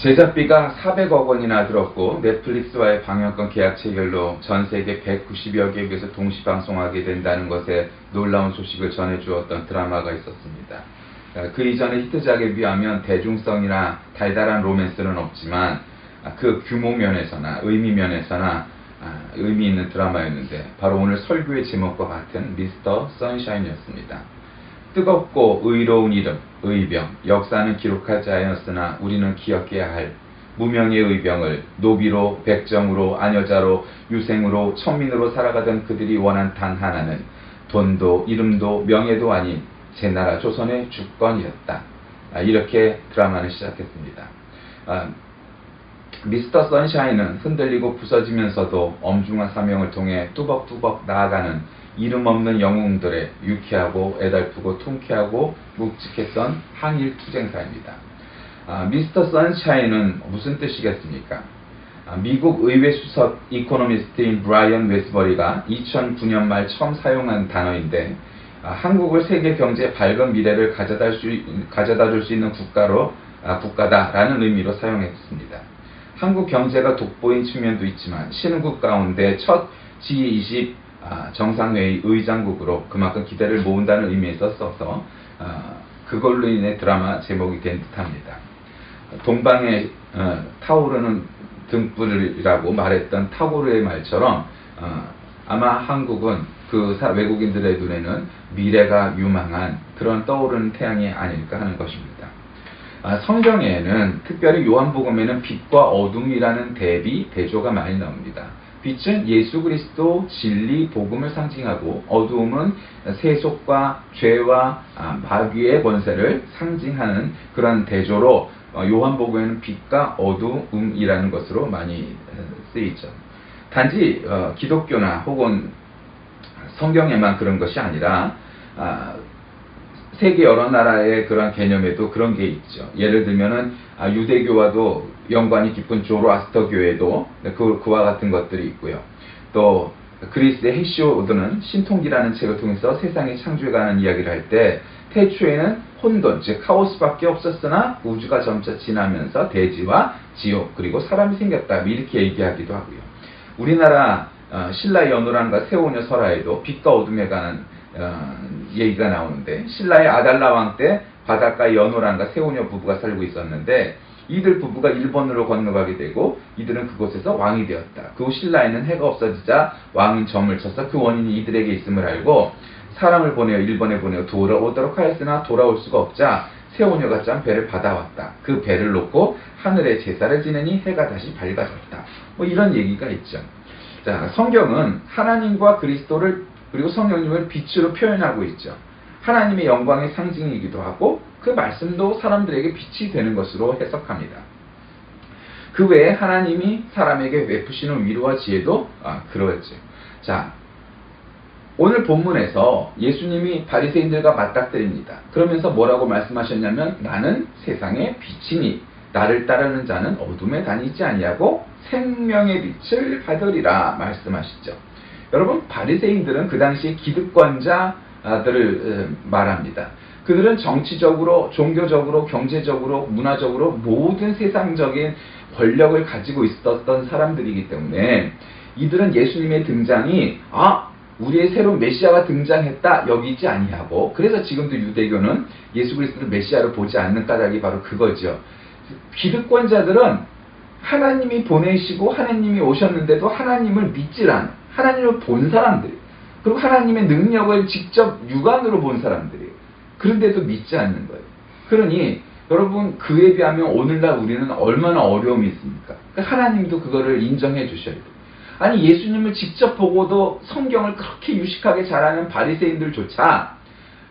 제작비가 400억 원이나 들었고 넷플릭스와의 방영권 계약 체결로 전 세계 190여 개국에서 동시 방송하게 된다는 것에 놀라운 소식을 전해주었던 드라마가 있었습니다. 그 이전의 히트작에 비하면 대중성이나 달달한 로맨스는 없지만 그 규모 면에서나 의미 면에서나 의미 있는 드라마였는데 바로 오늘 설교의 제목과 같은 미스터 선샤인이었습니다. 뜨겁고 의로운 이름, 의병, 역사는 기록하지 않았으나 우리는 기억해야 할 무명의 의병을 노비로, 백정으로, 아녀자로, 유생으로, 천민으로 살아가던 그들이 원한 단 하나는 돈도 이름도 명예도 아닌 제 나라 조선의 주권이었다. 이렇게 드라마는 시작했습니다. 미스터 선샤인은 흔들리고 부서지면서도 엄중한 사명을 통해 뚜벅뚜벅 나아가는 이름 없는 영웅들의 유쾌하고 애달프고 통쾌하고 묵직했던 항일 투쟁사입니다. 미스터 선샤인은 무슨 뜻이겠습니까? 미국 의회 수석 이코노미스트인 브라이언 웨스버리가 2009년 말 처음 사용한 단어인데 한국을 세계 경제의 밝은 미래를 가져다 줄 수 있는 국가다라는 의미로 사용했습니다. 한국 경제가 돋보인 측면도 있지만 신흥국 가운데 첫 G20 정상회의 의장국으로 그만큼 기대를 모은다는 의미에서 써서 그걸로 인해 드라마 제목이 된 듯합니다. 동방에 타오르는 등불이라고 말했던 타고르의 말처럼 아마 한국은 그 외국인들의 눈에는 미래가 유망한 그런 떠오르는 태양이 아닐까 하는 것입니다. 성경에는 특별히 요한복음에는 빛과 어둠이라는 대조가 많이 나옵니다. 빛은 예수 그리스도 진리 복음을 상징하고 어두움은 세속과 죄와 마귀의 권세를 상징하는 그런 대조로 요한복음에는 빛과 어두움이라는 것으로 많이 쓰이죠. 단지 기독교나 혹은 성경에만 그런 것이 아니라 세계 여러 나라의 그런 개념에도 그런 게 있죠. 예를 들면은 유대교와도 연관이 깊은 조로아스터 교회도 그와 같은 것들이 있고요. 또 그리스의 헤시오드는 신통기라는 책을 통해서 세상의 창조에 관한 이야기를 할 때 태초에는 혼돈, 즉 카오스밖에 없었으나 우주가 점차 지나면서 대지와 지옥 그리고 사람이 생겼다 이렇게 얘기하기도 하고요. 우리나라 신라의 연호랑과 세오녀 설화에도 빛과 어둠에 관한 얘기가 나오는데 신라의 아달라 왕 때 바닷가에 연호랑과 세오녀 부부가 살고 있었는데 이들 부부가 일본으로 건너가게 되고 이들은 그곳에서 왕이 되었다. 그 후 신라에는 해가 없어지자 왕은 점을 쳐서 그 원인이 이들에게 있음을 알고 사람을 보내어 일본에 보내어 돌아오도록 하였으나 돌아올 수가 없자 세오녀가 짠 배를 받아왔다. 그 배를 놓고 하늘에 제사를 지내니 해가 다시 밝아졌다. 뭐 이런 얘기가 있죠. 자, 성경은 하나님과 그리스도를 그리고 성령님을 빛으로 표현하고 있죠. 하나님의 영광의 상징이기도 하고 그 말씀도 사람들에게 빛이 되는 것으로 해석합니다. 그 외에 하나님이 사람에게 베푸시는 위로와 지혜도 그러했죠. 자, 오늘 본문에서 예수님이 바리새인들과 맞닥뜨립니다. 그러면서 뭐라고 말씀하셨냐면 나는 세상의 빛이니 나를 따르는 자는 어둠에 다니지 아니하고 생명의 빛을 받으리라 말씀하시죠. 여러분, 바리새인들은 그 당시 기득권자들을 말합니다. 그들은 정치적으로, 종교적으로, 경제적으로, 문화적으로 모든 세상적인 권력을 가지고 있었던 사람들이기 때문에 이들은 예수님의 등장이 우리의 새로운 메시아가 등장했다 여기지 아니하고, 그래서 지금도 유대교는 예수 그리스도를 메시아로 보지 않는 까닭이 바로 그거죠. 기득권자들은 하나님이 보내시고 하나님이 오셨는데도 하나님을 믿질 않은, 하나님을 본 사람들, 그리고 하나님의 능력을 직접 육안으로 본 사람들이에요. 그런데도 믿지 않는 거예요. 그러니 여러분, 그에 비하면 오늘날 우리는 얼마나 어려움이 있습니까? 그러니까 하나님도 그거를 인정해 주셔야 돼요. 아니, 예수님을 직접 보고도 성경을 그렇게 유식하게 잘하는 바리새인들조차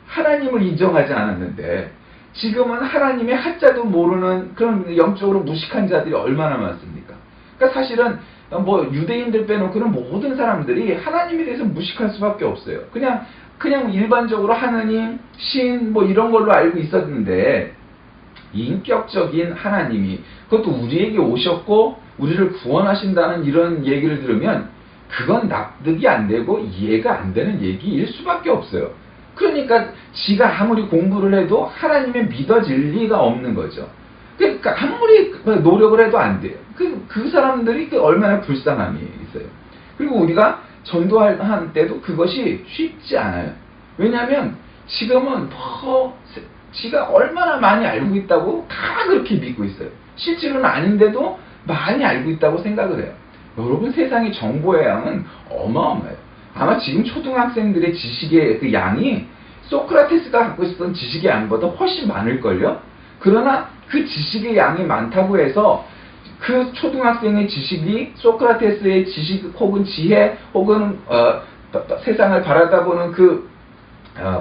하나님을 인정하지 않았는데 지금은 하나님의 하자도 모르는 그런 영적으로 무식한 자들이 얼마나 많습니까? 그러니까 사실은 유대인들 빼놓고는 모든 사람들이 하나님에 대해서 무식할 수밖에 없어요. 그냥 일반적으로 하느님, 신 이런 걸로 알고 있었는데 인격적인 하나님이 그것도 우리에게 오셨고 우리를 구원하신다는 이런 얘기를 들으면 그건 납득이 안 되고 이해가 안 되는 얘기일 수밖에 없어요. 그러니까 지가 아무리 공부를 해도 하나님의 믿어질 리가 없는 거죠. 그러니까 아무리 노력을 해도 안 돼요. 그 사람들이 얼마나 불쌍함이 있어요. 그리고 우리가 전도할 때도 그것이 쉽지 않아요. 왜냐하면 지금은 지가 얼마나 많이 알고 있다고 다 그렇게 믿고 있어요. 실제로는 아닌데도 많이 알고 있다고 생각을 해요. 여러분, 세상의 정보의 양은 어마어마해요. 아마 지금 초등학생들의 지식의 그 양이 소크라테스가 갖고 있었던 지식의 양보다 훨씬 많을걸요? 그러나 그 지식의 양이 많다고 해서 그 초등학생의 지식이 소크라테스의 지식 혹은 지혜 혹은 세상을 바라다보는 그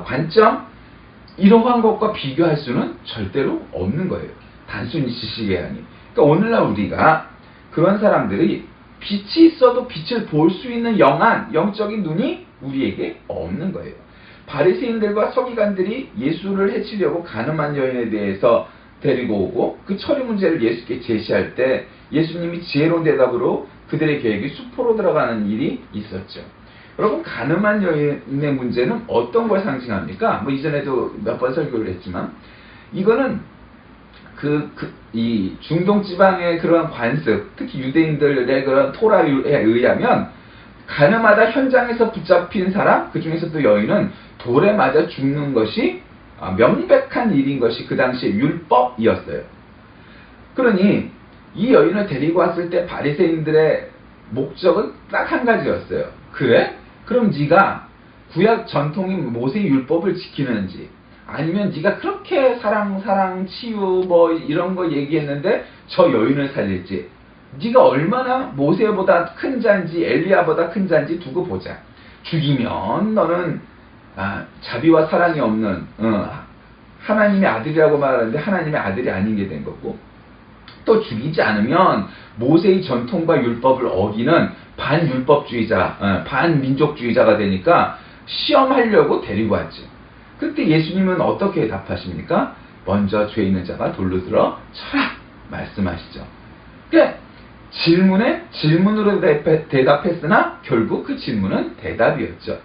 관점, 이러한 것과 비교할 수는 절대로 없는 거예요. 단순히 지식의 양이. 그러니까 오늘날 우리가 그런 사람들이 빛이 있어도 빛을 볼 수 있는 영적인 눈이 우리에게 없는 거예요. 바리새인들과 서기관들이 예수를 해치려고 가늠한 여인에 대해서 데리고 오고 그 처리 문제를 예수께 제시할 때 예수님이 지혜로운 대답으로 그들의 계획이 수포로 들어가는 일이 있었죠. 여러분, 가늠한 여인의 문제는 어떤 걸 상징합니까? 이전에도 몇 번 설교를 했지만, 이거는 이 중동 지방의 그런 관습, 특히 유대인들의 그런 토라에 의하면, 가늠하다 현장에서 붙잡힌 사람, 그 중에서도 여인은 돌에 맞아 죽는 것이 명백한 일인 것이 그 당시의 율법이었어요. 그러니 이 여인을 데리고 왔을 때 바리새인들의 목적은 딱 한 가지였어요. 그래? 그럼 네가 구약 전통인 모세의 율법을 지키는지, 아니면 네가 그렇게 사랑, 치유 이런 거 얘기했는데 저 여인을 살릴지, 네가 얼마나 모세보다 큰 자인지 엘리야보다 큰 자인지 두고 보자. 죽이면 너는 자비와 사랑이 없는 하나님의 아들이라고 말하는데 하나님의 아들이 아닌 게 된 거고, 또 죽이지 않으면 모세의 전통과 율법을 어기는 반율법주의자, 반민족주의자가 되니까 시험하려고 데리고 왔죠. 그때 예수님은 어떻게 답하십니까? 먼저 죄 있는 자가 돌로 들어 쳐라 말씀하시죠. 그러니까 질문으로 대답했으나 결국 그 질문은 대답이었죠.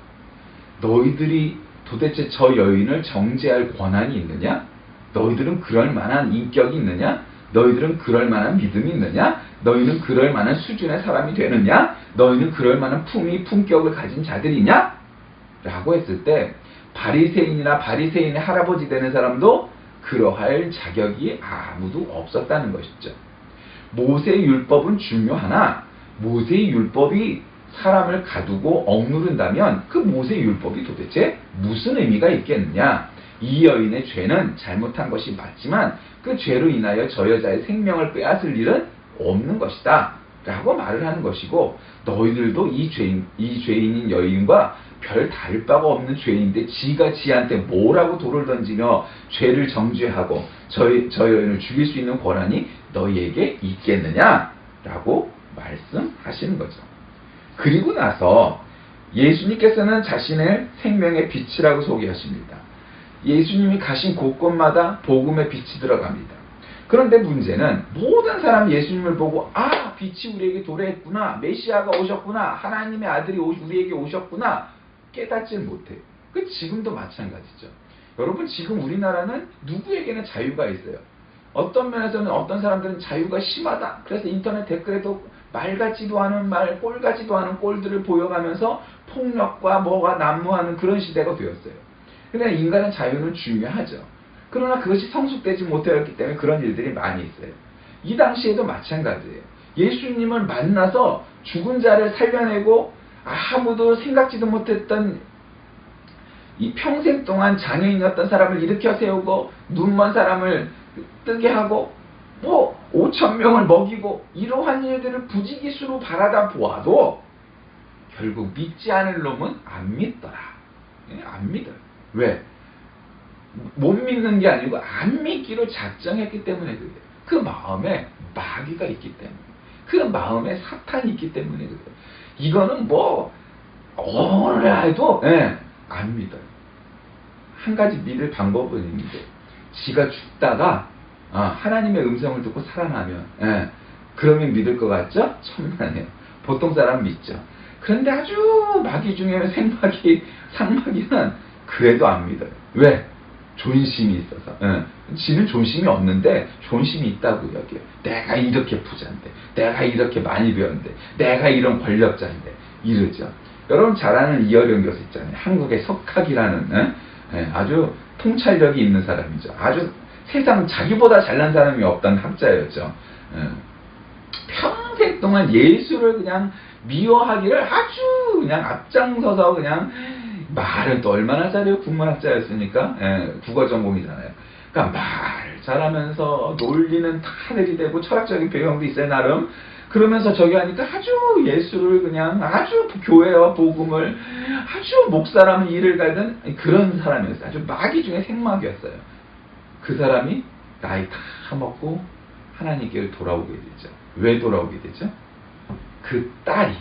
너희들이 도대체 저 여인을 정죄할 권한이 있느냐? 너희들은 그럴 만한 인격이 있느냐? 너희들은 그럴 만한 믿음이 있느냐? 너희는 그럴 만한 수준의 사람이 되느냐? 너희는 그럴 만한 품격을 가진 자들이냐? 라고 했을 때 바리새인이나 바리새인의 할아버지 되는 사람도 그러할 자격이 아무도 없었다는 것이죠. 모세의 율법은 중요하나 모세의 율법이 사람을 가두고 억누른다면 그 모세의 율법이 도대체 무슨 의미가 있겠느냐? 이 여인의 죄는 잘못한 것이 맞지만 그 죄로 인하여 저 여자의 생명을 빼앗을 일은 없는 것이다 라고 말을 하는 것이고, 너희들도 이 죄인인 여인과 별 다를 바가 없는 죄인인데 지가 지한테 뭐라고 돌을 던지며 죄를 정죄하고 저 여인을 죽일 수 있는 권한이 너희에게 있겠느냐 라고 말씀하시는 거죠. 그리고 나서 예수님께서는 자신을 생명의 빛이라고 소개하십니다. 예수님이 가신 곳곳마다 복음의 빛이 들어갑니다. 그런데 문제는 모든 사람이 예수님을 보고 빛이 우리에게 도래했구나, 메시아가 오셨구나, 하나님의 아들이 우리에게 오셨구나 깨닫질 못해요. 그 지금도 마찬가지죠. 여러분, 지금 우리나라는 누구에게나 자유가 있어요. 어떤 면에서는 어떤 사람들은 자유가 심하다, 그래서 인터넷 댓글에도 말 같지도 않은 말, 꼴 같지도 않은 꼴들을 보여가면서 폭력과 뭐가 난무하는 그런 시대가 되었어요. 그러나 인간의 자유는 중요하죠. 그러나 그것이 성숙되지 못하였기 때문에 그런 일들이 많이 있어요. 이 당시에도 마찬가지예요. 예수님을 만나서 죽은 자를 살려내고 아무도 생각지도 못했던 이 평생 동안 장애인이었던 사람을 일으켜 세우고 눈먼 사람을 뜨게 하고 5,000명을 먹이고 이러한 일들을 부지기수로 바라다 보아도 결국 믿지 않을 놈은 안 믿더라. 안 믿어요. 왜? 못 믿는 게 아니고 안 믿기로 작정했기 때문에 그래요. 그 마음에 마귀가 있기 때문에, 그 마음에 사탄이 있기 때문에 그래요. 이거는 뭐라 해도 안 믿어요. 한 가지 믿을 방법은 있는데, 지가 죽다가 하나님의 음성을 듣고 살아나면 그러면 믿을 것 같죠? 천만에요. 보통 사람 믿죠. 그런데 아주 마귀 중에 상마귀는 그래도 안 믿어요. 왜? 존심이 있어서. 지는 존심이 없는데 존심이 있다고 여겨요. 내가 이렇게 부자인데, 내가 이렇게 많이 배웠는데, 내가 이런 권력자인데 이러죠. 여러분 잘 아는 이어령 교수 있잖아요. 한국의 석학이라는 아주 통찰력이 있는 사람이죠. 아주 세상 자기보다 잘난 사람이 없던 학자였죠. 평생 동안 예수를 그냥 미워하기를 아주 그냥 앞장서서 그냥 말은 또 얼마나 잘해요. 국문학자였으니까. 국어 전공이잖아요. 그러니까 말을 잘하면서 논리는 다 내리대고 철학적인 배경도 있어요 나름. 그러면서 저기 하니까 아주 예수를 그냥 아주 교회와 복음을 아주 목사라면 일을 갈던 그런 사람이었어요. 아주 마귀 중에 생마귀였어요. 그 사람이 나이 다 먹고 하나님께 돌아오게 되죠. 왜 돌아오게 되죠? 그 딸이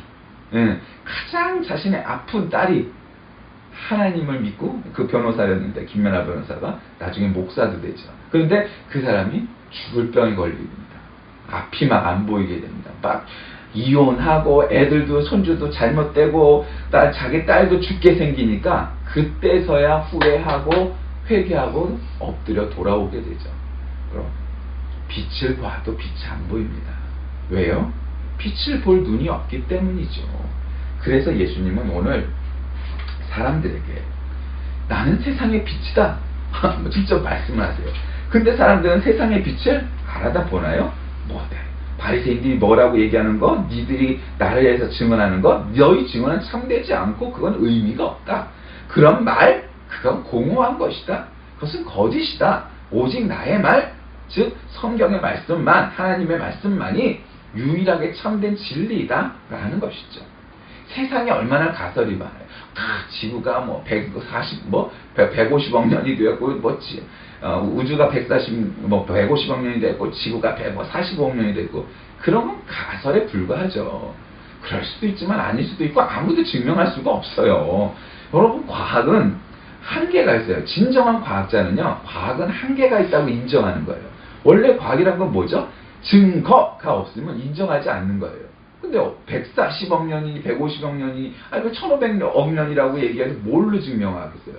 가장 자신의 아픈 딸이 하나님을 믿고, 그 변호사였는데 김연아 변호사가 나중에 목사도 되죠. 그런데 그 사람이 죽을 병에 걸립니다. 앞이 막 안 보이게 됩니다. 막 이혼하고 애들도 손주도 잘못되고 자기 딸도 죽게 생기니까 그때서야 후회하고 회개하고 엎드려 돌아오게 되죠. 그럼 빛을 봐도 빛이 안 보입니다. 왜요? 빛을 볼 눈이 없기 때문이죠. 그래서 예수님은 오늘 사람들에게 나는 세상의 빛이다 직접 말씀을 하세요. 근데 사람들은 세상의 빛을 알아다 보나요? 바리새인들이 뭐라고 얘기하는 거, 니들이 나를 위해서 증언하는 거, 너희 증언은 참되지 않고 그건 의미가 없다. 그런 말, 그건 공허한 것이다. 그것은 거짓이다. 오직 나의 말, 즉 성경의 말씀만, 하나님의 말씀만이 유일하게 참된 진리이다 라는 것이죠. 세상에 얼마나 가설이 많아요. 지구가 150억 년이 되었고, 우주가 150억 년이 됐고, 지구가 145억 년이 됐고, 그런 건 가설에 불과하죠. 그럴 수도 있지만 아닐 수도 있고, 아무도 증명할 수가 없어요. 여러분, 과학은 한계가 있어요. 진정한 과학자는요, 과학은 한계가 있다고 인정하는 거예요. 원래 과학이란 건 뭐죠? 증거가 없으면 인정하지 않는 거예요. 근데 140억 년이 150억 년이 아니 1500억 년이라고 얘기해서 뭘로 증명하겠어요?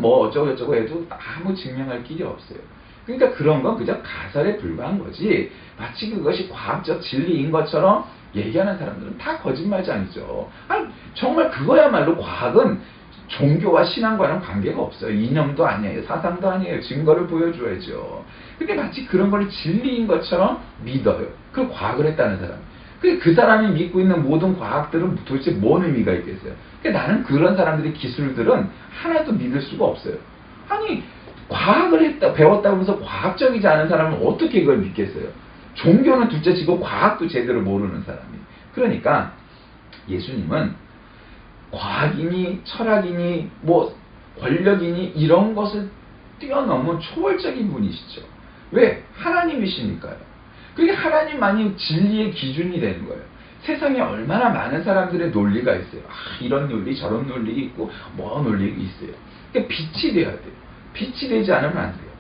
어쩌고 해도 아무 증명할 길이 없어요. 그러니까 그런 건 그저 가설에 불과한 거지, 마치 그것이 과학적 진리인 것처럼 얘기하는 사람들은 다 거짓말장이죠. 아니 정말 그거야말로 과학은 종교와 신앙과는 관계가 없어요. 이념도 아니에요. 사상도 아니에요. 증거를 보여줘야죠. 근데 마치 그런 걸 진리인 것처럼 믿어요. 그 과학을 했다는 사람. 그 사람이 믿고 있는 모든 과학들은 도대체 뭔 의미가 있겠어요? 그러니까 나는 그런 사람들의 기술들은 하나도 믿을 수가 없어요. 아니 과학을 배웠다고 하면서 과학적이지 않은 사람은 어떻게 그걸 믿겠어요? 종교는 둘째치고 과학도 제대로 모르는 사람이. 그러니까 예수님은 과학이니 철학이니 권력이니 이런 것을 뛰어넘은 초월적인 분이시죠. 왜? 하나님이시니까요. 그게 하나님만이 진리의 기준이 되는 거예요. 세상에 얼마나 많은 사람들의 논리가 있어요. 이런 논리 저런 논리 있고 논리 있어요. 그러니까 빛이 돼야 돼요. 빛이 되지 않으면 안 돼요.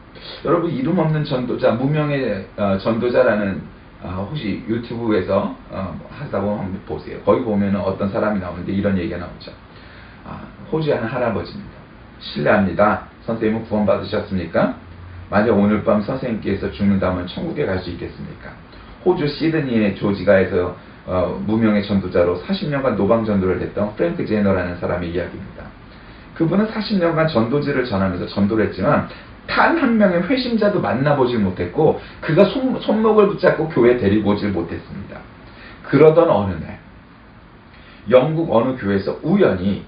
여러분 이름 없는 전도자, 무명의 전도자라는 혹시 유튜브에서 하다 보면 한번 보세요. 거기 보면은 어떤 사람이 나오는데 이런 얘기가 나오죠. 호주에 한 할아버지입니다. 실례합니다. 선생님은 구원받으셨습니까? 만약 오늘 밤 선생님께서 죽는다면 천국에 갈 수 있겠습니까? 호주 시드니의 조지가에서 무명의 전도자로 40년간 노방전도를 했던 프랭크 제너라는 사람의 이야기입니다. 그분은 40년간 전도지를 전하면서 전도를 했지만 단 한 명의 회심자도 만나보질 못했고, 그가 손목을 붙잡고 교회에 데리고 오질 못했습니다. 그러던 어느 날 영국 어느 교회에서 우연히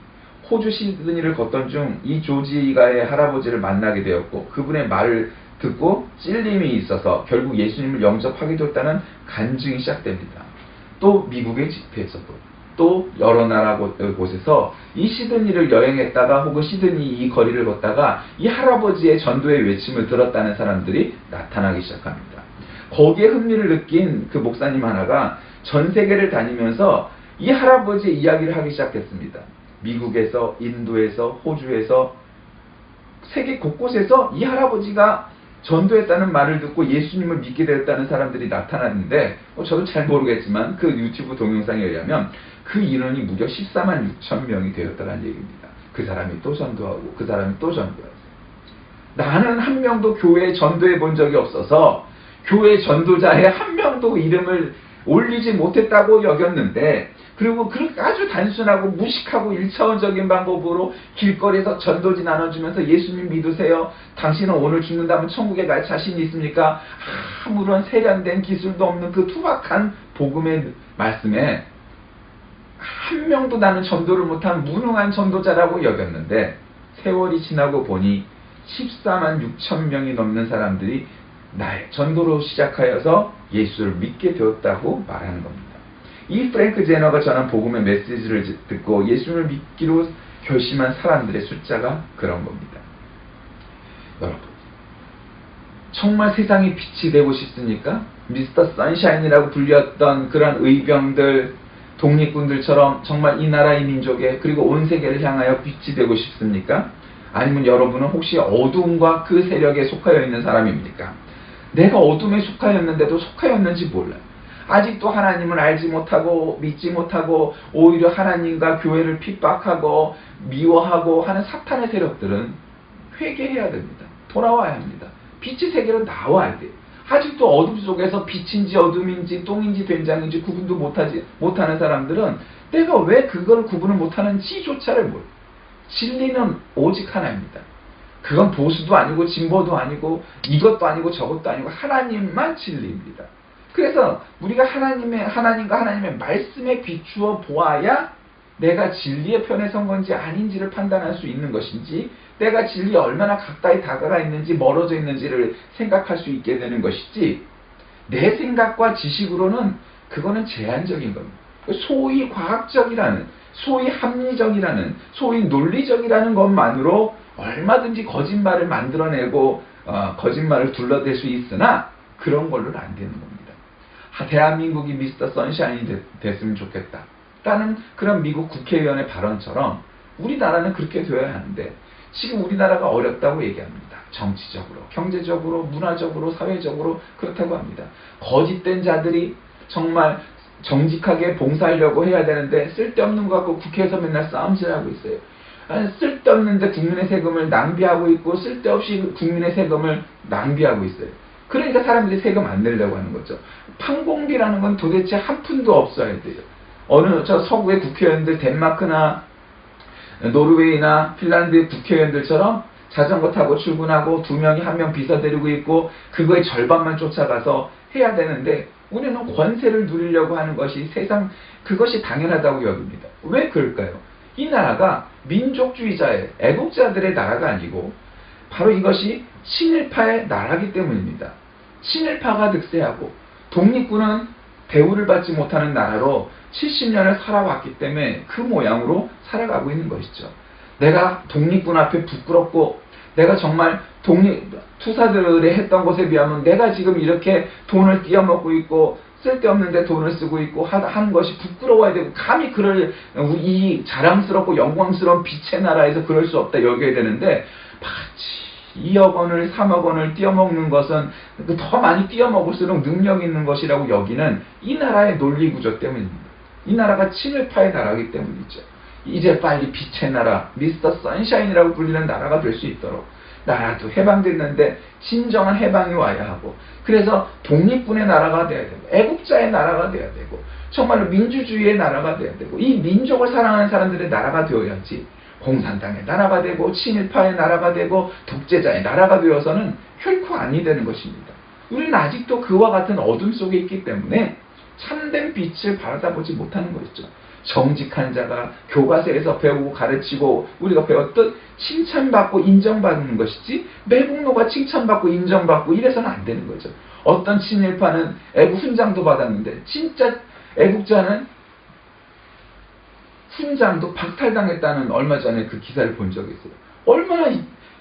호주 시드니를 걷던 중 이 조지가의 할아버지를 만나게 되었고, 그분의 말을 듣고 찔림이 있어서 결국 예수님을 영접하게 됐다는 간증이 시작됩니다. 또 미국의 집회에서도, 또 여러 나라 곳에서 이 시드니를 여행했다가 혹은 시드니 이 거리를 걷다가 이 할아버지의 전도의 외침을 들었다는 사람들이 나타나기 시작합니다. 거기에 흥미를 느낀 그 목사님 하나가 전 세계를 다니면서 이 할아버지의 이야기를 하기 시작했습니다. 미국에서, 인도에서, 호주에서, 세계 곳곳에서 이 할아버지가 전도했다는 말을 듣고 예수님을 믿게 되었다는 사람들이 나타났는데, 저도 잘 모르겠지만 그 유튜브 동영상에 의하면 그 인원이 무려 14만 6천 명이 되었다는 얘기입니다. 그 사람이 또 전도하고 그 사람이 또 전도하고. 나는 한 명도 교회에 전도해 본 적이 없어서 교회 전도자의 한 명도 이름을 올리지 못했다고 여겼는데, 그리고 그렇게 아주 단순하고 무식하고 1차원적인 방법으로 길거리에서 전도지 나눠주면서 예수님 믿으세요, 당신은 오늘 죽는다면 천국에 갈 자신이 있습니까? 아무런 세련된 기술도 없는 그 투박한 복음의 말씀에 한 명도 나는 전도를 못한 무능한 전도자라고 여겼는데, 세월이 지나고 보니 14만 6천 명이 넘는 사람들이 나의 전도로 시작하여서 예수를 믿게 되었다고 말하는 겁니다. 이 프랭크 제너가 전한 복음의 메시지를 듣고 예수를 믿기로 결심한 사람들의 숫자가 그런 겁니다. 여러분, 정말 세상의 빛이 되고 싶습니까? 미스터 선샤인이라고 불렸던 그런 의병들, 독립군들처럼 정말 이 나라의 민족에, 그리고 온 세계를 향하여 빛이 되고 싶습니까? 아니면 여러분은 혹시 어둠과 그 세력에 속하여 있는 사람입니까? 내가 어둠에 속하였는데도 속하였는지 몰라요. 아직도 하나님을 알지 못하고 믿지 못하고 오히려 하나님과 교회를 핍박하고 미워하고 하는 사탄의 세력들은 회개해야 됩니다. 돌아와야 합니다. 빛의 세계로 나와야 돼요. 아직도 어둠 속에서 빛인지 어둠인지 똥인지 된장인지 구분도 못하는 사람들은 내가 왜 그걸 구분을 못하는지조차를 몰라요. 진리는 오직 하나입니다. 그건 보수도 아니고 진보도 아니고 이것도 아니고 저것도 아니고 하나님만 진리입니다. 그래서 우리가 하나님과 하나님의 말씀에 비추어 보아야 내가 진리의 편에 선 건지 아닌지를 판단할 수 있는 것인지, 내가 진리에 얼마나 가까이 다가가 있는지 멀어져 있는지를 생각할 수 있게 되는 것이지, 내 생각과 지식으로는 그거는 제한적인 겁니다. 소위 과학적이라는, 소위 합리적이라는, 소위 논리적이라는 것만으로 얼마든지 거짓말을 만들어내고 거짓말을 둘러댈 수 있으나 그런 걸로는 안 되는 겁니다. 대한민국이 미스터 선샤인이 됐으면 좋겠다 라는 그런 미국 국회의원의 발언처럼 우리나라는 그렇게 되어야 하는데, 지금 우리나라가 어렵다고 얘기합니다. 정치적으로, 경제적으로, 문화적으로, 사회적으로 그렇다고 합니다. 거짓된 자들이 정말 정직하게 봉사하려고 해야 되는데 쓸데없는 거 갖고 국회에서 맨날 싸움질하고 있어요. 쓸데없는데 국민의 세금을 낭비하고 있고 쓸데없이 국민의 세금을 낭비하고 있어요. 그러니까 사람들이 세금 안 내려고 하는 거죠. 판공비라는 건 도대체 한 푼도 없어야 돼요. 어느 서구의 국회의원들, 덴마크나 노르웨이나 핀란드의 국회의원들처럼 자전거 타고 출근하고 2명이 1명 비서 데리고 있고 그거의 절반만 쫓아가서 해야 되는데, 우리는 권세를 누리려고 하는 것이 그것이 당연하다고 여깁니다. 왜 그럴까요? 이 나라가 민족주의자의 애국자들의 나라가 아니고 바로 이것이 친일파의 나라이기 때문입니다. 친일파가 득세하고 독립군은 대우를 받지 못하는 나라로 70년을 살아왔기 때문에 그 모양으로 살아가고 있는 것이죠. 내가 독립군 앞에 부끄럽고, 내가 정말 투사들이 했던 것에 비하면 내가 지금 이렇게 돈을 띄어먹고 있고 쓸데없는데 돈을 쓰고 있고 하는 것이 부끄러워야 되고, 감히 이 자랑스럽고 영광스러운 빛의 나라에서 그럴 수 없다 여겨야 되는데, 마치 2억 원을 3억 원을 띄어먹는 것은 더 많이 띄어먹을수록 능력 있는 것이라고 여기는 이 나라의 논리구조 때문입니다. 이 나라가 친일파의 나라이기 때문이죠. 이제 빨리 빛의 나라, 미스터 선샤인이라고 불리는 나라가 될 수 있도록, 나라도 해방됐는데 진정한 해방이 와야 하고, 그래서 독립군의 나라가 돼야 되고 애국자의 나라가 돼야 되고 정말로 민주주의의 나라가 돼야 되고, 이 민족을 사랑하는 사람들의 나라가 되어야지 공산당의 나라가 되고 친일파의 나라가 되고 독재자의 나라가 되어서는 결코 아니 되는 것입니다. 우리는 아직도 그와 같은 어둠 속에 있기 때문에 참된 빛을 바라보지 못하는 것이죠. 정직한 자가 교과서에서 배우고 가르치고 우리가 배웠듯 칭찬받고 인정받는 것이지, 매국노가 칭찬받고 인정받고 이래서는 안 되는 거죠. 어떤 친일파는 애국 훈장도 받았는데 진짜 애국자는 훈장도 박탈당했다는 얼마 전에 그 기사를 본 적이 있어요. 얼마나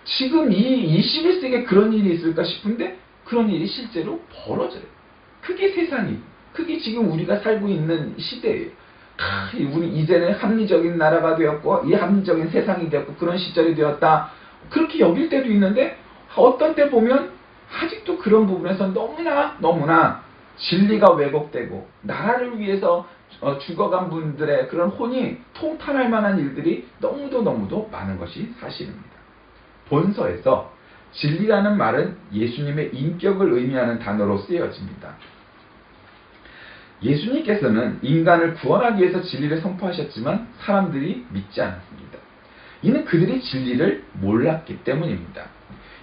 지금 이 21세기에 그런 일이 있을까 싶은데 그런 일이 실제로 벌어져요. 그게 세상이, 그게 지금 우리가 살고 있는 시대예요. 우리 이제는 합리적인 나라가 되었고 이 합리적인 세상이 되었고 그런 시절이 되었다, 그렇게 여길 때도 있는데, 어떤 때 보면 아직도 그런 부분에서 너무나 진리가 왜곡되고 나라를 위해서 죽어간 분들의 그런 혼이 통탄할 만한 일들이 너무도 많은 것이 사실입니다. 본서에서 진리라는 말은 예수님의 인격을 의미하는 단어로 쓰여집니다. 예수님께서는 인간을 구원하기 위해서 진리를 선포하셨지만 사람들이 믿지 않았습니다. 이는 그들이 진리를 몰랐기 때문입니다.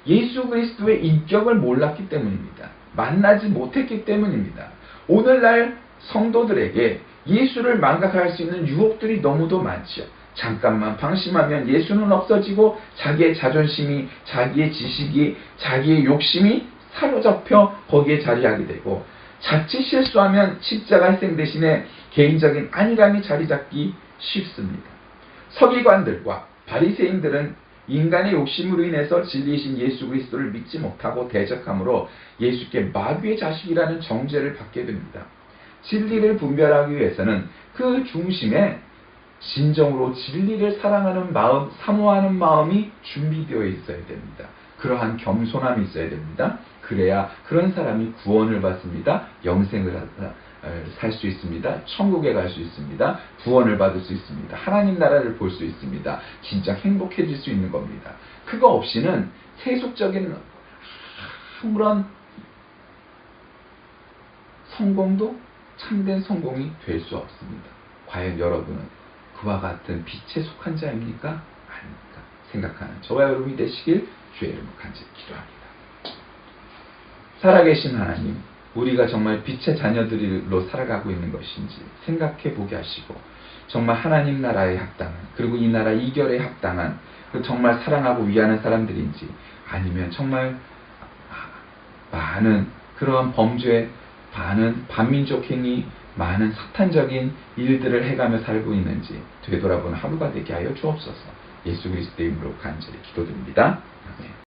예수 그리스도의 인격을 몰랐기 때문입니다. 만나지 못했기 때문입니다. 오늘날 성도들에게 예수를 망각할 수 있는 유혹들이 너무도 많지요. 잠깐만 방심하면 예수는 없어지고 자기의 자존심이, 자기의 지식이, 자기의 욕심이 사로잡혀 거기에 자리하게 되고 자칫 실수하면 십자가 희생 대신에 개인적인 안일함이 자리 잡기 쉽습니다. 서기관들과 바리새인들은 인간의 욕심으로 인해서 진리이신 예수 그리스도를 믿지 못하고 대적함으로 예수께 마귀의 자식이라는 정죄를 받게 됩니다. 진리를 분별하기 위해서는 그 중심에 진정으로 진리를 사랑하는 마음, 사모하는 마음이 준비되어 있어야 됩니다. 그러한 겸손함이 있어야 됩니다. 그래야 그런 사람이 구원을 받습니다. 영생을 살 수 있습니다. 천국에 갈 수 있습니다. 구원을 받을 수 있습니다. 하나님 나라를 볼 수 있습니다. 진짜 행복해질 수 있는 겁니다. 그거 없이는 세속적인 아무런 성공도 참된 성공이 될 수 없습니다. 과연 여러분은 그와 같은 빛에 속한 자입니까? 아닙니까? 생각하는 저와 여러분이 되시길 주의 이름으로 간절히 기도합니다. 살아계신 하나님, 우리가 정말 빛의 자녀들로 살아가고 있는 것인지 생각해 보게 하시고 정말 하나님 나라에 합당한, 그리고 이 나라 이결에 합당한 정말 사랑하고 위하는 사람들인지, 아니면 정말 많은 그러한 범죄, 많은 반민족 행위, 많은 사탄적인 일들을 해가며 살고 있는지 되돌아보는 하루가 되게 하여 주옵소서. 예수 그리스도의 이름으로 간절히 기도드립니다. 아멘.